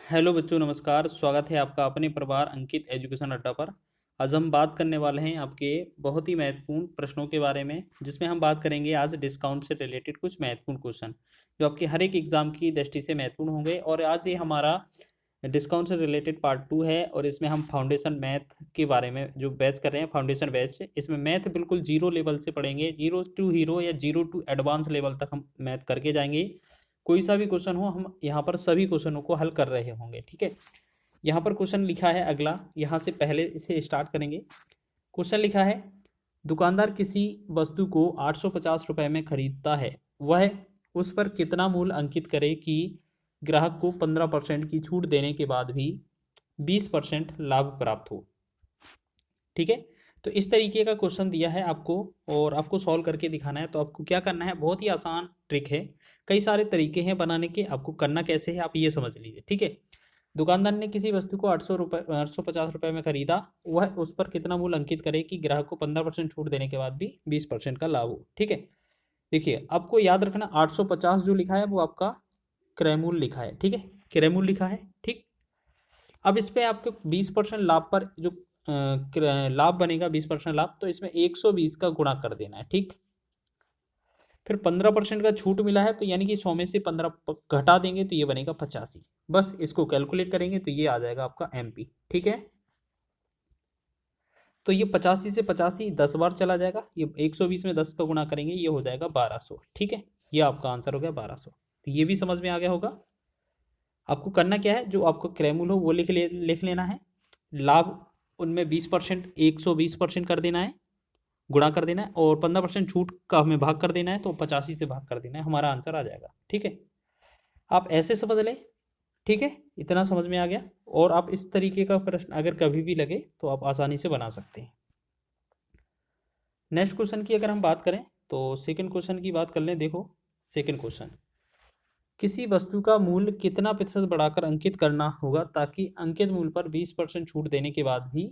Hello बच्चों, नमस्कार। स्वागत है आपका अपने प्रभार अंकित एजुकेशन अड्डा पर। आज हम बात करने वाले हैं आपके बहुत ही महत्वपूर्ण प्रश्नों के बारे में, जिसमें हम बात करेंगे आज डिस्काउंट से रिलेटेड कुछ महत्वपूर्ण क्वेश्चन जो आपके हर एक एग्जाम की दृष्टि से महत्वपूर्ण होंगे। और आज ये हमारा डिस्काउंट से रिलेटेड पार्ट 2 है और इसमें हम फाउंडेशन मैथ के बारे में जो बैच कर रहे हैं, फाउंडेशन बैच। इसमें मैथ बिल्कुल जीरो लेवल से पढ़ेंगे, जीरो टू हीरो या जीरो टू एडवांस लेवल तक हम मैथ करके जाएंगे। कोई सा भी क्वेश्चन हो, हम यहाँ पर सभी क्वेश्चनों को हल कर रहे होंगे। ठीक है, यहाँ पर क्वेश्चन लिखा है अगला, यहाँ से पहले इसे स्टार्ट करेंगे। क्वेश्चन लिखा है, दुकानदार किसी वस्तु को 850 रुपये में खरीदता है, वह उस पर कितना मूल्य अंकित करे कि ग्राहक को 15% की छूट देने के बाद भी 20% लाभ प्राप्त हो। ठीक है, तो इस तरीके का क्वेश्चन दिया है आपको और आपको सॉल्व करके दिखाना है। तो आपको क्या करना है, बहुत ही आसान ट्रिक है, कई सारे तरीके हैं बनाने के, आपको करना कैसे है आप ये समझ लीजिए। ठीक है, दुकानदार ने किसी वस्तु को 850 रुपये में खरीदा, वह उस पर कितना मूल्य अंकित करे कि ग्राहक को 15% छूट देने के बाद भी 20% का लाभ हो। ठीक है, देखिए आपको याद रखना 850 जो लिखा है वो आपका क्रय मूल्य लिखा है। ठीक है, क्रय मूल्य लिखा है। ठीक, अब इस पे आपके 20% लाभ पर जो लाभ बनेगा 20% लाभ, तो इसमें 120 का गुणा कर देना है। ठीक, फिर 15% का छूट मिला है, तो यानी कि 100 में से 15 घटा देंगे तो ये बनेगा 85। बस इसको कैलकुलेट करेंगे तो ये आ जाएगा आपका MP। ठीक है, तो ये 85 से 85 10 बार चला जाएगा, ये 120 में 10 का गुणा करेंगे, ये हो जाएगा 1200। ठीक है, ये आपका आंसर हो गया 1200। तो ये भी समझ में आ गया होगा। आपको करना क्या है, जो आपको क्रय मूल्य हो वो लिख लेना है, लाभ उनमें 20% 120% कर देना है, गुणा कर देना है, और 15% छूट का हमें भाग कर देना है, तो 85 से भाग कर देना है, हमारा आंसर आ जाएगा। ठीक है, आप ऐसे समझ लें। ठीक है, इतना समझ में आ गया। और आप इस तरीके का प्रश्न अगर कभी भी लगे तो आप आसानी से बना सकते हैं। नेक्स्ट क्वेश्चन की अगर हम बात करें तो सेकंड क्वेश्चन की बात कर लें। देखो सेकंड क्वेश्चन, किसी वस्तु का मूल्य कितना प्रतिशत बढ़ाकर अंकित करना होगा ताकि अंकित मूल्य पर 20% छूट देने के बाद भी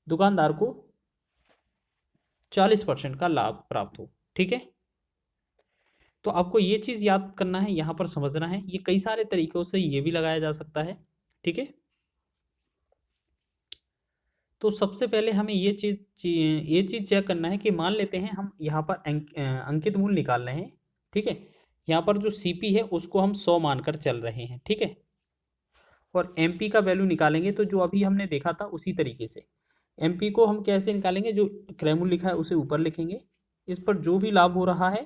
दुकानदार को 40% का लाभ प्राप्त हो। ठीक है, तो आपको ये चीज़ याद करना है, यहाँ पर समझना है, ये कई सारे तरीकों से ये भी लगाया जा सकता है। ठीक है, तो सबसे पहले हमें ये चीज़ चेक करना है कि मान लेते हैं हम यहाँ पर अंकित मूल्य निकाल रहे हैं। ठीक है, यहाँ पर जो CP है उसको हम 100 मानकर चल रहे हैं। ठीक है, और MP का वैल्यू निकालेंगे तो जो अभी हमने देखा था उसी तरीके से MP को हम कैसे निकालेंगे, जो क्रय मूल्य लिखा है उसे ऊपर लिखेंगे, इस पर जो भी लाभ हो रहा है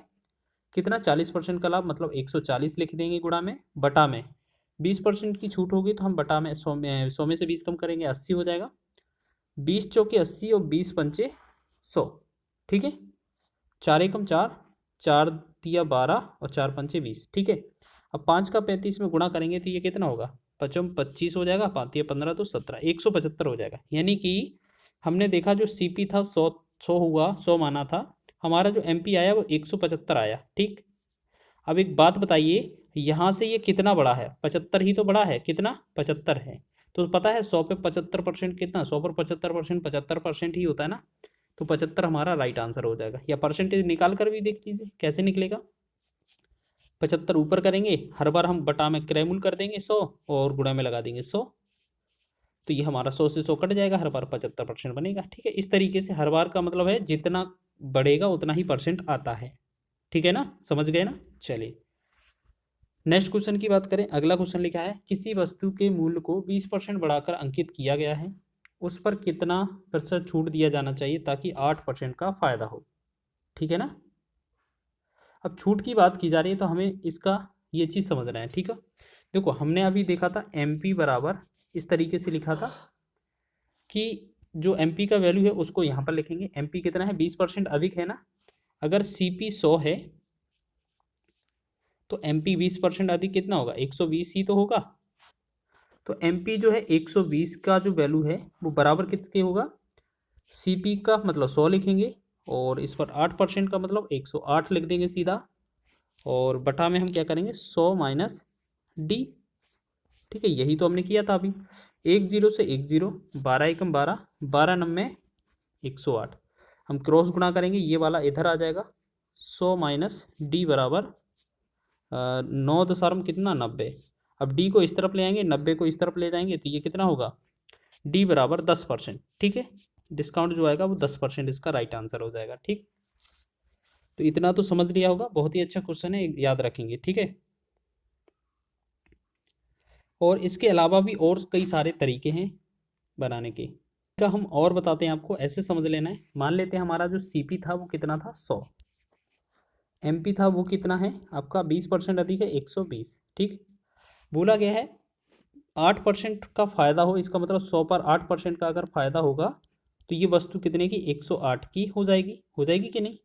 कितना 40% का लाभ, मतलब 140 लिख देंगे, गुणा में बटा में 20% की छूट होगी तो हम बटा में 100 में से 20 कम करेंगे, 80 हो जाएगा। 20 चौके 80 और 20 पंचे 100। ठीक है, 4 एकम 4, 4 दिया 12 और 4 पंचे 20। ठीक है, अब 5 का 35 में गुणा करेंगे तो ये कितना होगा, 5 25 हो जाएगा, 5 15 तो 17, 175 हो जाएगा। यानी कि हमने देखा जो CP था 100 हुआ, 100 माना था, हमारा जो MP आया वो 175 आया। ठीक, अब एक बात बताइए, यहाँ से ये कितना बड़ा है, 75 ही तो बड़ा है, कितना 75 है। तो पता है 100 पे 75% कितना, 100 पर 75% 75% ही होता है ना, तो 75 हमारा राइट आंसर हो जाएगा। या परसेंटेज निकाल कर भी देख लीजिए कैसे निकलेगा। 75 ऊपर करेंगे, हर बार हम बटा में क्रय मूल्य कर देंगे 100 और गुणा में लगा देंगे 100, तो ये हमारा 100 से 100 कट जाएगा, हर बार 75% बनेगा। ठीक है, इस तरीके से हर बार का मतलब है जितना बढ़ेगा उतना ही परसेंट आता है। ठीक है ना, समझ गए ना। चलिए नेक्स्ट क्वेश्चन की बात करें। अगला क्वेश्चन लिखा है, किसी वस्तु के मूल्य को 20% बढ़ाकर अंकित किया गया है, उस पर कितना प्रतिशत छूट दिया जाना चाहिए ताकि 8% का फायदा हो। ठीक है ना, अब छूट की बात की जा रही है तो हमें इसका ये चीज़ समझना है। ठीक है, देखो हमने अभी देखा था MP बराबर इस तरीके से लिखा था कि जो MP का वैल्यू है उसको यहाँ पर लिखेंगे। MP कितना है, 20% अधिक है ना, अगर CP 100 है तो MP 20% अधिक कितना होगा, 120 ही तो होगा। तो MP जो है 120 का जो वैल्यू है वो बराबर किसके होगा, CP का मतलब 100 लिखेंगे, और इस पर 8% का मतलब 108 लिख देंगे सीधा, और बटा में हम क्या करेंगे 100 माइनस D। ठीक है, यही तो हमने किया था अभी, 1 0 से 1 0, 12 एकम 12, 12 नब्बे 108, हम क्रॉस गुणा करेंगे, ये वाला इधर आ जाएगा, 100 माइनस D बराबर 9 दशमलव कितना 90। अब डी को इस तरफ ले आएंगे, 90 को इस तरफ ले जाएंगे, तो ये कितना होगा, डी बराबर 10%। ठीक है, डिस्काउंट जो आएगा वो 10% इसका राइट आंसर हो जाएगा। ठीक, तो इतना तो समझ लिया होगा, बहुत ही अच्छा क्वेश्चन है, याद रखेंगे। ठीक है, और इसके अलावा भी और कई सारे तरीके हैं बनाने के, का हम और बताते हैं आपको, ऐसे समझ लेना है। मान लेते हैं हमारा जो सीपी था वो कितना था, 100, एमपी था वो कितना है आपका, 20% अधिक है, 120। ठीक, बोला गया है 8% का फ़ायदा हो, इसका मतलब 100 पर 8% का अगर फ़ायदा होगा तो ये वस्तु कितने की, 108 की हो जाएगी कि नहीं,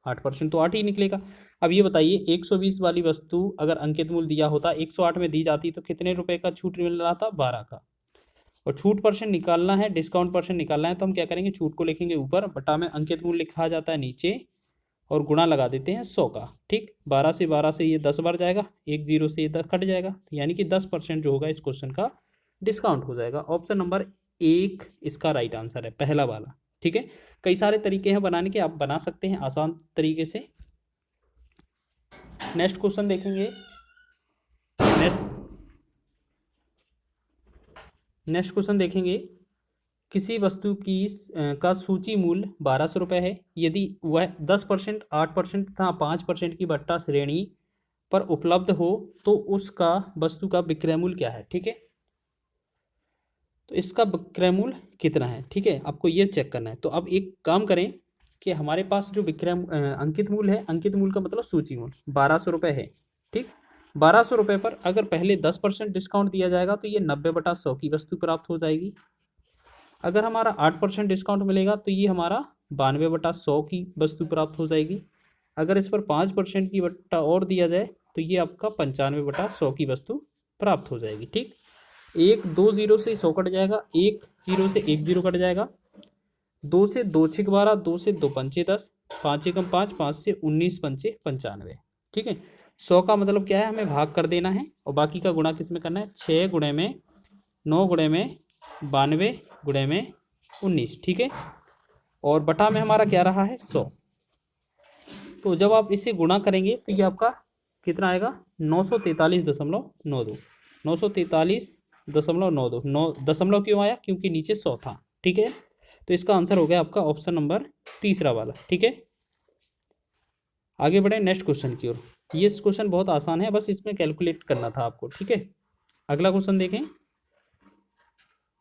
8% तो 8 ही निकलेगा। अब ये बताइए 120 वाली वस्तु अगर अंकित मूल्य दिया होता, 108 में दी जाती, तो कितने रुपए का छूट मिल रहा था, 12 का। और छूट परसेंट निकालना है, डिस्काउंट परसेंट निकालना है, तो हम क्या करेंगे, छूट को लिखेंगे ऊपर, बटा में अंकित मूल्य लिखा जाता है नीचे, और गुणा लगा देते हैं 100 का। ठीक, 12 से ये 10 बार जाएगा, 10 से ये 10 कट जाएगा, तो यानी कि 10% जो होगा इस क्वेश्चन का डिस्काउंट हो जाएगा। ऑप्शन नंबर 1 इसका राइट आंसर है, पहला वाला। ठीक है, कई सारे तरीके हैं बनाने के, आप बना सकते हैं आसान तरीके से। नेक्स्ट क्वेश्चन देखेंगे। नेक्स्ट क्वेश्चन देखेंगे, किसी वस्तु की का सूची मूल्य 1200 रुपये है, यदि वह 10%, 8% तथा 5% की भट्टा श्रेणी पर उपलब्ध हो तो उसका वस्तु का विक्रय मूल्य क्या है। ठीक है, तो इसका विक्रय मूल्य कितना है, ठीक है, आपको ये चेक करना है। तो अब एक काम करें कि हमारे पास जो विक्रय अंकित मूल्य है, अंकित मूल्य का मतलब सूची मूल्य 1200 रुपये है। ठीक, 1200 रुपये पर अगर पहले 10% डिस्काउंट दिया जाएगा तो ये 90/100 की वस्तु प्राप्त हो जाएगी। अगर हमारा 8% डिस्काउंट मिलेगा तो ये हमारा 92/100 की वस्तु प्राप्त हो जाएगी। अगर इस पर 5% की बट्टा और दिया जाए तो ये आपका 95/100 की वस्तु प्राप्त हो जाएगी। ठीक, 2 जीरो से 100 कट जाएगा, 1 जीरो से 1 जीरो कट जाएगा, 2 से 2 6 12, 2 से 2 पंचे 10, 5 एकम 5, 5 से 19 पंचे 95। ठीक है, 100 का मतलब क्या है, हमें भाग कर देना है और बाकी का गुणा किस में करना है, 6 गुणे में 9 गुणे में 92 गुणे में 19। ठीक है, और बटा में हमारा क्या रहा है, 100। तो जब आप इसे गुणा करेंगे तो ये आपका कितना आएगा, 943.92, 943.92। 9 दशमलव क्यों आया, क्योंकि नीचे 100 था। ठीक है, तो इसका आंसर हो गया आपका ऑप्शन नंबर तीसरा वाला। ठीक है, आगे बढ़े नेक्स्ट क्वेश्चन की ओर। ये क्वेश्चन बहुत आसान है, बस इसमें कैलकुलेट करना था आपको। ठीक है, अगला क्वेश्चन देखें।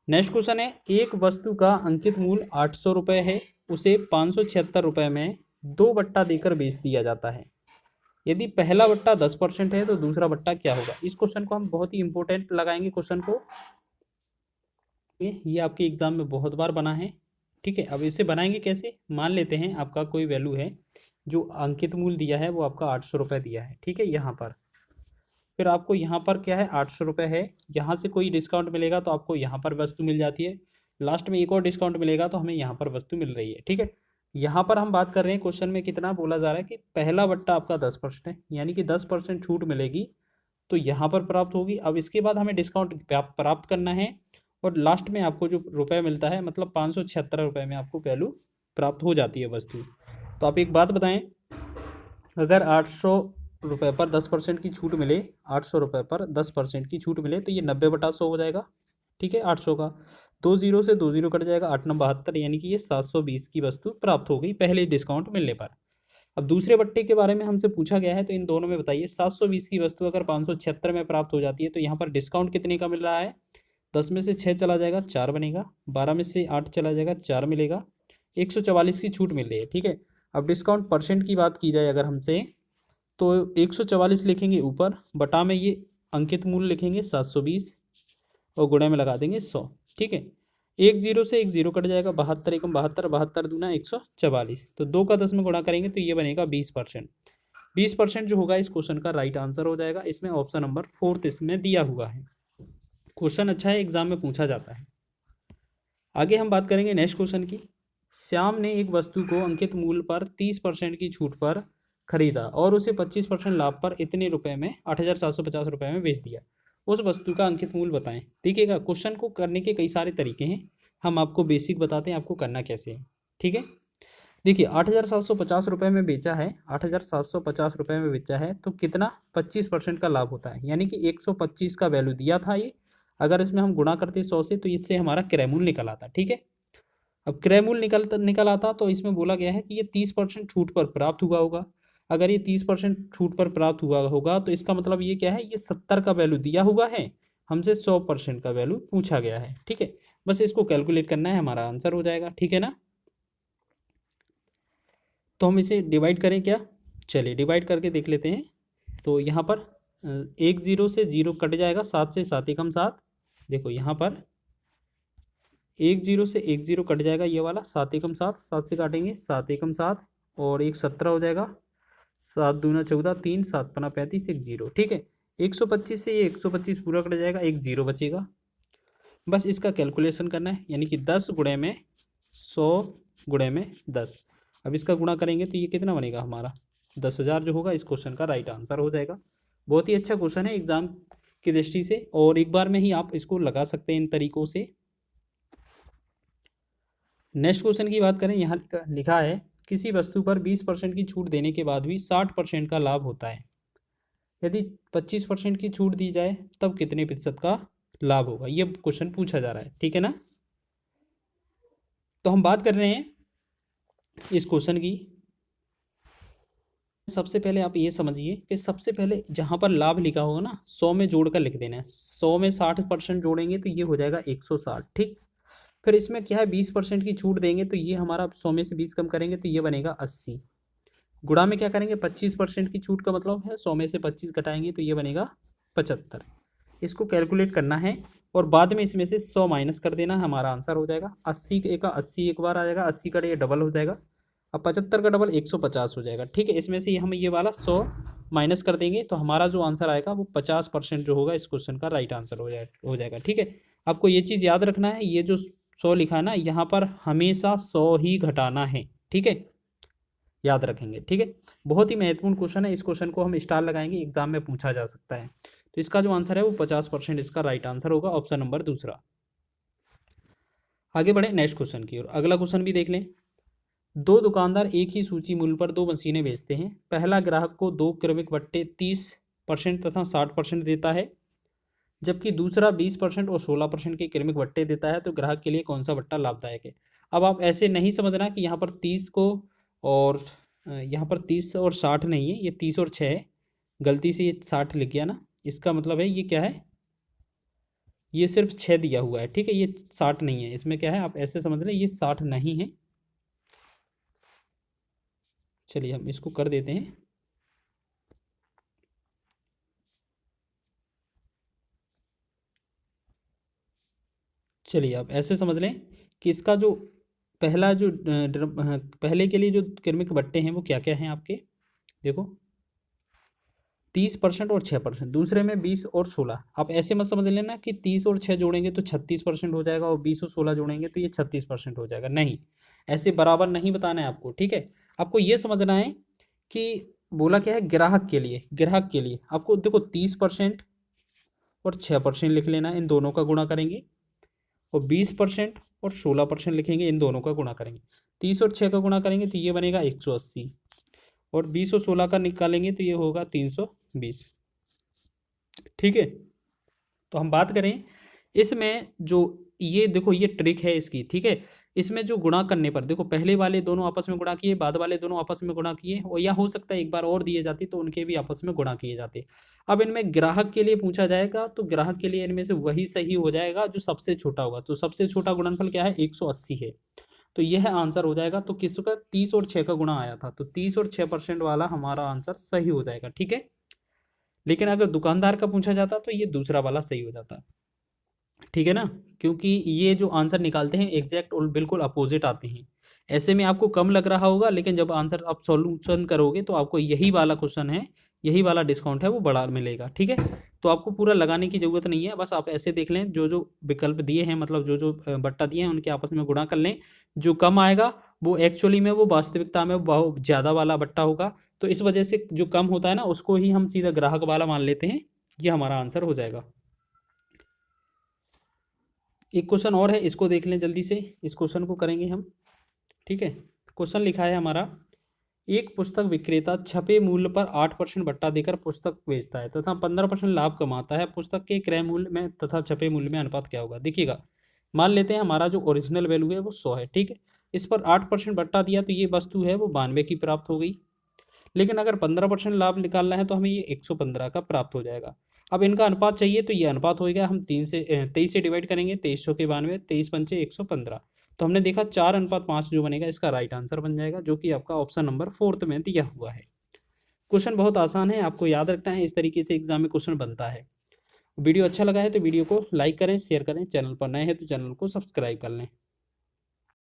नेक्स्ट क्वेश्चन है, एक वस्तु का अंकित मूल्य 800 रुपये है, उसे 576 रुपये में 2 बट्टा देकर बेच दिया जाता है। यदि पहला बट्टा 10% है तो दूसरा बट्टा क्या होगा। इस क्वेश्चन को हम बहुत ही इंपॉर्टेंट लगाएंगे क्वेश्चन को, ये आपके एग्जाम में बहुत बार बना है। ठीक है, अब इसे बनाएंगे कैसे, मान लेते हैं आपका कोई वैल्यू है, जो अंकित मूल्य दिया है वो आपका 800 रुपये दिया है। ठीक है, यहाँ पर फिर आपको यहाँ पर क्या है, 800 रुपये है, यहाँ से कोई डिस्काउंट मिलेगा तो आपको यहाँ पर वस्तु मिल जाती है, लास्ट में एक और डिस्काउंट मिलेगा तो हमें यहाँ पर वस्तु मिल रही है। ठीक है, यहाँ पर हम बात कर रहे हैं, क्वेश्चन में कितना बोला जा रहा है कि पहला बट्टा आपका 10% है, यानी कि 10% छूट मिलेगी तो यहाँ पर प्राप्त होगी। अब इसके बाद हमें डिस्काउंट प्राप्त करना है और लास्ट में आपको जो रुपये मिलता है, मतलब 576 रुपये में आपको वैल्यू प्राप्त हो जाती है वस्तु। तो आप एक बात बताएं, अगर 800 रुपये पर 10% की छूट मिले, 800 रुपये पर 10% की छूट मिले तो ये 90/100 हो जाएगा। ठीक है, 800 का 2 जीरो से 2 जीरो कट जाएगा, 8 9 72, यानी कि ये 720 की वस्तु प्राप्त हो गई पहले डिस्काउंट मिलने पर। अब दूसरे बट्टे के बारे में हमसे पूछा गया है, तो इन दोनों में बताइए, 720 की वस्तु अगर 576 में प्राप्त हो जाती है तो यहाँ पर डिस्काउंट कितने का मिल रहा है, 10 में से 6 चला जाएगा 4 बनेगा, 12 में से 8 चला जाएगा 4 मिलेगा, 144 की छूट मिल रही है। ठीक है, अब डिस्काउंट परसेंट की बात की जाए अगर हमसे, तो 144 लिखेंगे ऊपर, बटा में ये अंकित मूल्य लिखेंगे 720 और गुणे में लगा देंगे 100। ठीक है, 1 जीरो से 1 जीरो कट जाएगा, 72 एकम 72, 72 दूना 144, तो 2 का 10 में गुणा करेंगे तो ये बनेगा 20%। 20% जो होगा इस क्वेश्चन का राइट आंसर हो जाएगा। इसमें ऑप्शन नंबर 4 इसमें दिया हुआ है। क्वेश्चन अच्छा है, एग्जाम में पूछा जाता है। आगे हम बात करेंगे नेक्स्ट क्वेश्चन की। श्याम ने एक वस्तु को अंकित मूल्य पर 30% की छूट पर खरीदा और उसे 25% लाभ पर इतने रुपए में 8,750 रुपये में बेच दिया। उस वस्तु का अंकित मूल्य बताएं। देखिएगा, क्वेश्चन को करने के कई सारे तरीके हैं, हम आपको बेसिक बताते हैं आपको करना कैसे है। ठीक है, देखिए 8,750 रुपये में बेचा है, 8,750 रुपये में बेचा है, तो कितना 25% का लाभ होता है, यानी कि 125 का वैल्यू दिया था ये। अगर इसमें हम गुणा करते 100 से तो इससे हमारा क्रय मूल्य निकल आता। ठीक है, अब क्रय मूल्य निकल आता तो इसमें बोला गया है कि ये 30% छूट पर प्राप्त हुआ होगा। अगर ये 30% छूट पर प्राप्त हुआ होगा तो इसका मतलब ये क्या है, ये 70 का वैल्यू दिया हुआ है, हमसे 100% का वैल्यू पूछा गया है। ठीक है, बस इसको कैलकुलेट करना है, हमारा आंसर हो जाएगा। ठीक है ना, तो हम इसे डिवाइड करें क्या, चलिए डिवाइड करके देख लेते हैं। तो यहाँ पर 1 0 से 0 कट जाएगा, 7 से 7 एकम 7। देखो यहाँ पर 1 0 से 1 0 कट जाएगा, ये वाला 7 एकम 7, 7 से काटेंगे 7 एकम 7 और 1 17 हो जाएगा, 7 दूना 14, 3 7 पना 35, 1 0। ठीक है, 125 से ये 125 पूरा कट जाएगा, 1 0 बचेगा। बस इसका कैलकुलेशन करना है, यानी कि 10 गुणे में 100 गुणे में 10। अब इसका गुणा करेंगे तो ये कितना बनेगा हमारा 10,000 जो होगा, इस क्वेश्चन का राइट आंसर हो जाएगा। बहुत ही अच्छा क्वेश्चन है एग्जाम की दृष्टि से, और एक बार में ही आप इसको लगा सकते हैं इन तरीकों से। नेक्स्ट क्वेश्चन की बात करें, यहाँ लिखा है किसी वस्तु पर 20% की छूट देने के बाद भी 60% का लाभ होता है। यदि 25% की छूट दी जाए तब कितने प्रतिशत का लाभ होगा, ये क्वेश्चन पूछा जा रहा है। ठीक है ना, तो हम बात कर रहे हैं इस क्वेश्चन की। सबसे पहले आप ये समझिए कि सबसे पहले जहाँ पर लाभ लिखा होगा ना, 100 में जोड़कर लिख देना है। 100 में 60% जोड़ेंगे तो ये हो जाएगा 160। ठीक, फिर इसमें क्या है 20% की छूट देंगे तो ये हमारा 100 में से 20 कम करेंगे तो ये बनेगा 80। गुणा में क्या करेंगे 25% की छूट का मतलब है 100 में से 25 घटाएंगे तो ये बनेगा 75। इसको कैलकुलेट करना है और बाद में इसमें से 100 माइनस कर देना, हमारा आंसर हो जाएगा 80 का 80 एक बार आ जाएगा, 80 का ये डबल हो जाएगा। अब 75 का डबल 150 हो जाएगा। ठीक है, इसमें से हम ये वाला 100 माइनस कर देंगे तो हमारा जो आंसर आएगा वो 50% जो होगा इस क्वेश्चन का राइट आंसर हो जाएगा। ठीक है, आपको ये चीज़ याद रखना है, ये जो 100 लिखा है ना यहाँ पर हमेशा 100 ही घटाना है। ठीक है, याद रखेंगे। ठीक है, बहुत ही महत्वपूर्ण क्वेश्चन है, इस क्वेश्चन को हम स्टार लगाएंगे, एग्जाम में पूछा जा सकता है। तो इसका जो आंसर है वो 50% इसका राइट आंसर होगा, ऑप्शन नंबर दूसरा। आगे बढ़े नेक्स्ट क्वेश्चन की ओर, अगला क्वेश्चन भी देख लें। दो दुकानदार एक ही सूची मूल्य पर दो मशीनें बेचते हैं। पहला ग्राहक को दो क्रमिक बट्टे 30% तथा 60% देता है, जबकि दूसरा 20% और 16% के क्रमिक बट्टे देता है, तो ग्राहक के लिए कौन सा बट्टा लाभदायक है। अब आप ऐसे नहीं समझना कि यहाँ पर 30 को और यहाँ पर 30 और 60 नहीं है, ये 30 और 6 है, गलती से ये 60 लिख गया ना, इसका मतलब है ये क्या है, ये सिर्फ 6 दिया हुआ है। ठीक है, ये 60 नहीं है, इसमें क्या है आप ऐसे समझ लें ये 60 नहीं है। चलिए हम इसको कर देते हैं, चलिए आप ऐसे समझ लें कि इसका जो पहला जो पहले के लिए जो क्रमिक बट्टे हैं वो क्या क्या हैं आपके, देखो 30% और 6%, दूसरे में 20 और 16। आप ऐसे मत समझ लेना कि 30 और 6 जोड़ेंगे तो 36% हो जाएगा और 20 और 16 जोड़ेंगे तो ये 36% हो जाएगा, नहीं, ऐसे बराबर नहीं बताना है आपको। ठीक है, आपको ये समझना है कि बोला क्या है ग्राहक के लिए, ग्राहक के लिए आपको देखो 30% और 6% लिख लेना, इन दोनों का गुणा करेंगे, और 20% और 16% लिखेंगे, इन दोनों का गुणा करेंगे। 30 और 6 का गुणा करेंगे तो ये बनेगा 180, और 20 और 16 का निकालेंगे तो ये होगा 320। ठीक है, तो हम बात करें इसमें जो ये देखो ये ट्रिक है इसकी। ठीक है, इसमें जो गुणा करने पर देखो पहले वाले दोनों आपस में गुणा किए, बाद वाले दोनों आपस में गुणा किए, और या हो सकता है एक बार और दिए जाते तो उनके भी आपस में गुणा किए जाते। अब इनमें ग्राहक के लिए पूछा जाएगा तो ग्राहक के लिए इनमें से वही सही हो जाएगा जो सबसे छोटा होगा, तो सबसे छोटा गुणनफल क्या है 180 है, तो यह आंसर हो जाएगा। तो किसका 30 और 6 का गुणा आया था, तो 30 और 6% वाला हमारा आंसर सही हो जाएगा। ठीक है, लेकिन अगर दुकानदार का पूछा जाता तो ये दूसरा वाला सही हो जाता। ठीक है ना, क्योंकि ये जो आंसर निकालते हैं एग्जैक्ट और बिल्कुल अपोजिट आते हैं। ऐसे में आपको कम लग रहा होगा, लेकिन जब आंसर आप सॉल्यूशन करोगे तो आपको यही वाला क्वेश्चन है, यही वाला डिस्काउंट है वो बड़ा मिलेगा। ठीक है, तो आपको पूरा लगाने की जरूरत नहीं है, बस आप ऐसे देख लें जो जो विकल्प दिए हैं, मतलब जो जो बट्टा दिए हैं उनके आपस में गुणा कर लें, जो कम आएगा वो एक्चुअली में वो वास्तविकता में बहुत ज़्यादा वाला बट्टा होगा, तो इस वजह से जो कम होता है ना उसको ही हम सीधा ग्राहक वाला मान लेते हैं, ये हमारा आंसर हो जाएगा। एक क्वेश्चन और है, इसको देख लें जल्दी से, इस क्वेश्चन को करेंगे हम। ठीक है, क्वेश्चन लिखा है हमारा, एक पुस्तक विक्रेता छपे मूल्य पर 8% बट्टा देकर पुस्तक बेचता है तथा 15% लाभ कमाता है। पुस्तक के क्रय मूल्य में तथा छपे मूल्य में अनुपात क्या होगा? देखिएगा, मान लेते हैं हमारा जो ओरिजिनल वैल्यू है वो 100 है, ठीक है। इस पर 8% बट्टा दिया तो ये वस्तु है वो 92 की प्राप्त हो गई। लेकिन अगर 15% लाभ निकालना है तो हमें ये 115 का प्राप्त हो जाएगा। अब इनका अनुपात चाहिए तो ये अनुपात होएगा, हम 23 से डिवाइड करेंगे, 2300 के 92, 23 पंचे 115। तो हमने देखा 4:5 जो बनेगा इसका राइट आंसर बन जाएगा, जो कि आपका ऑप्शन नंबर 4 में दिया हुआ है। क्वेश्चन बहुत आसान है, आपको याद रखना है, इस तरीके से एग्जाम में क्वेश्चन बनता है। वीडियो अच्छा लगा है तो वीडियो को लाइक करें, शेयर करें, चैनल पर नए हैं तो चैनल को सब्सक्राइब कर लें।